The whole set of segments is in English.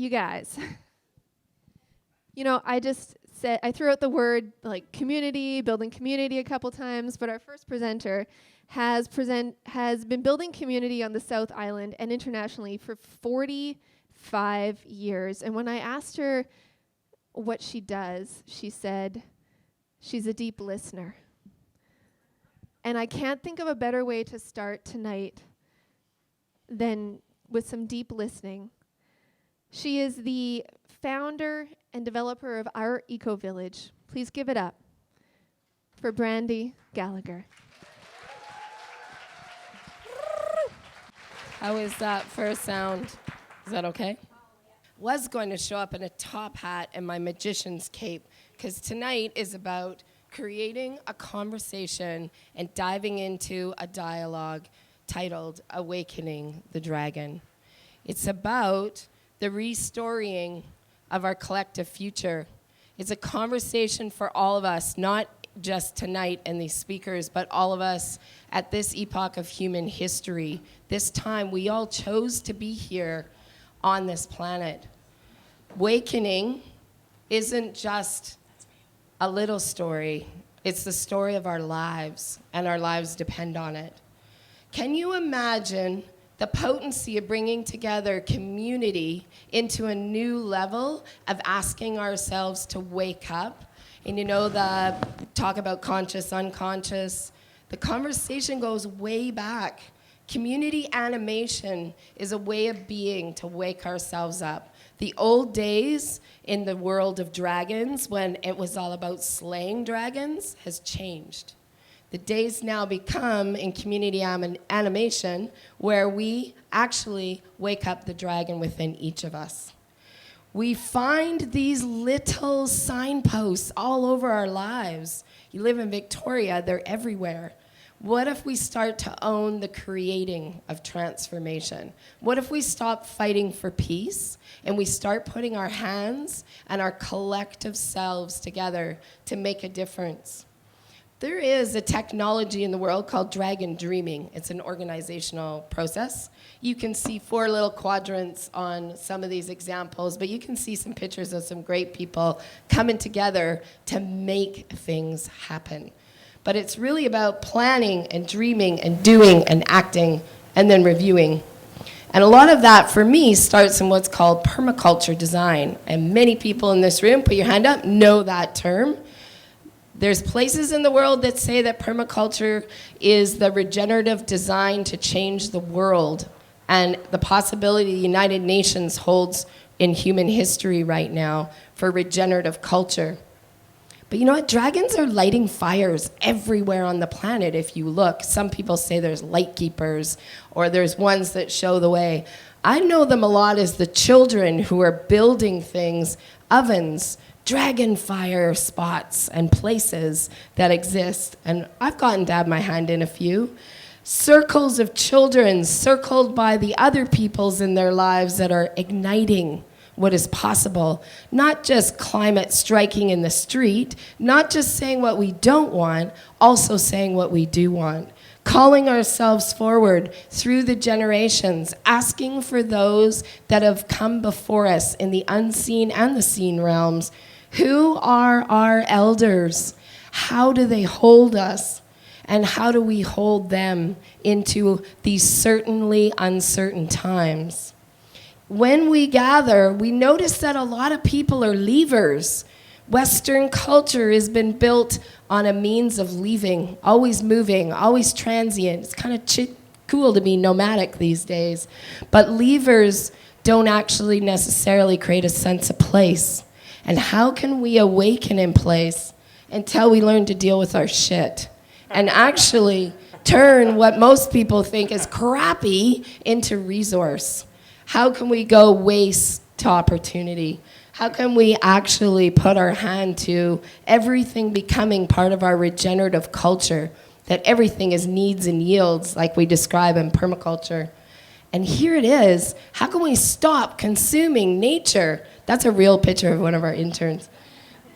you guys, I threw out the word like community, building community a couple times, but our first presenter has been building community on the South Island and internationally for 45 years. And when I asked her what she does, she said she's a deep listener. And I can't think of a better way to start tonight than with some deep listening. She is the founder and developer of our ECOVILLAGE. Please give it up for Brandy Gallagher. How is that first sound? Is that okay? Was going to show up in a top hat and my magician's cape, because tonight is about creating a conversation and diving into a dialogue titled Awakening the Dragon. It's about the reSTORYing of our collective future. It's a conversation for all of us, not just tonight and these speakers, but all of us at this epoch of human history. This time we all chose to be here on this planet. Awakening isn't just a little story. It's the story of our lives, and our lives depend on it. Can you imagine the potency of bringing together community into a new level of asking ourselves to wake up? And you know, the talk about conscious, unconscious, the conversation goes way back. Community animation is a way of being to wake ourselves up. The old days in the world of dragons, when it was all about slaying dragons, has changed. The days now become in community animation where we actually wake up the dragon within each of us. We find these little signposts all over our lives. You live in Victoria, they're everywhere. What if we start to own the creating of transformation? What if we stop fighting for peace and we start putting our hands and our collective selves together to make a difference? There is a technology in the world called dragon dreaming. It's an organizational process. You can see 4 little quadrants on some of these examples, but you can see some pictures of some great people coming together to make things happen. But it's really about planning and dreaming and doing and acting and then reviewing. And a lot of that, for me, starts in what's called permaculture design. And many people in this room, put your hand up, know that term. There's places in the world that say that permaculture is the regenerative design to change the world, and the possibility the United Nations holds in human history right now for regenerative culture. But you know what? Dragons are lighting fires everywhere on the planet if you look. Some people say there's light keepers, or there's ones that show the way. I know them a lot as the children who are building things, ovens, dragon fire spots and places that exist. And I've gotten to have my hand in a few. Circles of children circled by the other peoples in their lives that are igniting what is possible. Not just climate striking in the street, not just saying what we don't want, also saying what we do want. Calling ourselves forward through the generations, asking for those that have come before us in the unseen and the seen realms. Who are our elders? How do they hold us? And how do we hold them into these certainly uncertain times? When we gather, we notice that a lot of people are leavers. Western culture has been built on a means of leaving, always moving, always transient. It's kind of cool to be nomadic these days. But leavers don't actually necessarily create a sense of place. And how can we awaken in place until we learn to deal with our shit and actually turn what most people think is crappy into resource? How can we go waste to opportunity? How can we actually put our hand to everything becoming part of our regenerative culture, that everything is needs and yields like we describe in permaculture? And here it is. How can we stop consuming nature? That's a real picture of one of our interns.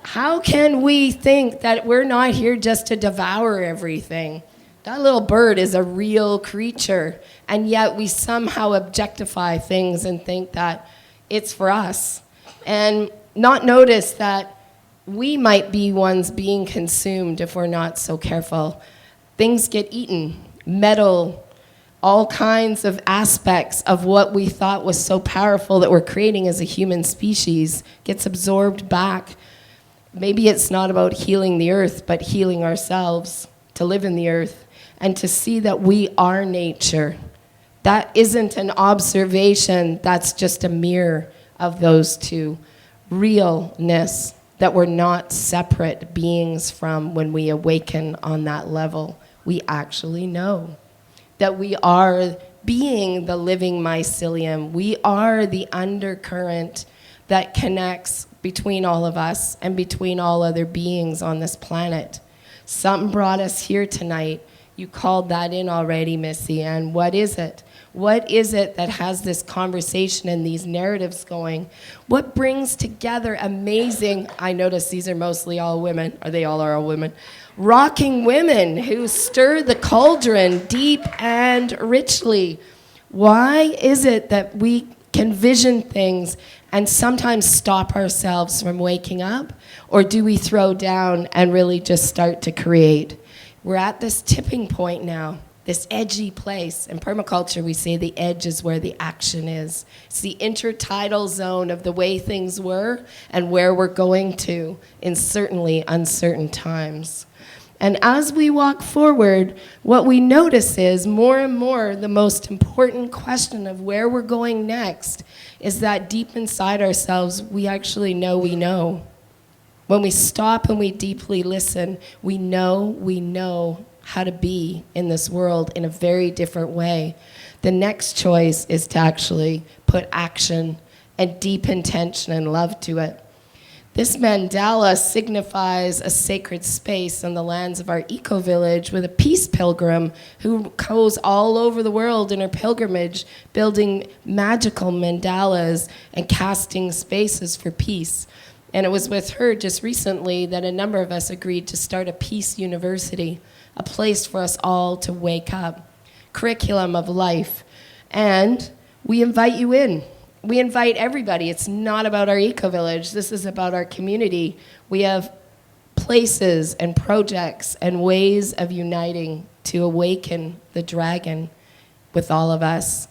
How can we think that we're not here just to devour everything? That little bird is a real creature, and yet we somehow objectify things and think that it's for us. And not notice that we might be ones being consumed if we're not so careful. Things get eaten, metal, all kinds of aspects of what we thought was so powerful that we're creating as a human species gets absorbed back. Maybe it's not about healing the earth, but healing ourselves to live in the earth and to see that we are nature. That isn't an observation, that's just a mirror of those two. Realness, that we're not separate beings from when we awaken on that level. We actually know that we are being the living mycelium. We are the undercurrent that connects between all of us and between all other beings on this planet. Something brought us here tonight. You called that in already, Missy, and what is it? What is it that has this conversation and these narratives going? What brings together amazing, I notice these are mostly all women, or they all are all women, rocking women who stir the cauldron deep and richly. Why is it that we can vision things and sometimes stop ourselves from waking up? Or do we throw down and really just start to create? We're at this tipping point now, this edgy place. In permaculture, we say the edge is where the action is. It's the intertidal zone of the way things were and where we're going to in certainly uncertain times. And as we walk forward, what we notice is more and more the most important question of where we're going next is that deep inside ourselves, we actually know we know. When we stop and we deeply listen, we know how to be in this world in a very different way. The next choice is to actually put action and deep intention and love to it. This mandala signifies a sacred space on the lands of our eco-village with a peace pilgrim who goes all over the world in her pilgrimage, building magical mandalas and casting spaces for peace. And it was with her just recently that a number of us agreed to start a peace university, a place for us all to wake up, curriculum of life. And we invite you in. We invite everybody. It's not about our eco-village. This is about our community. We have places and projects and ways of uniting to awaken the dragon with all of us.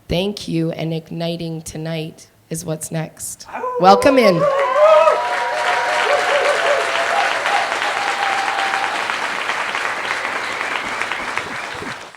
Thank you, and igniting tonight is what's next. Welcome in.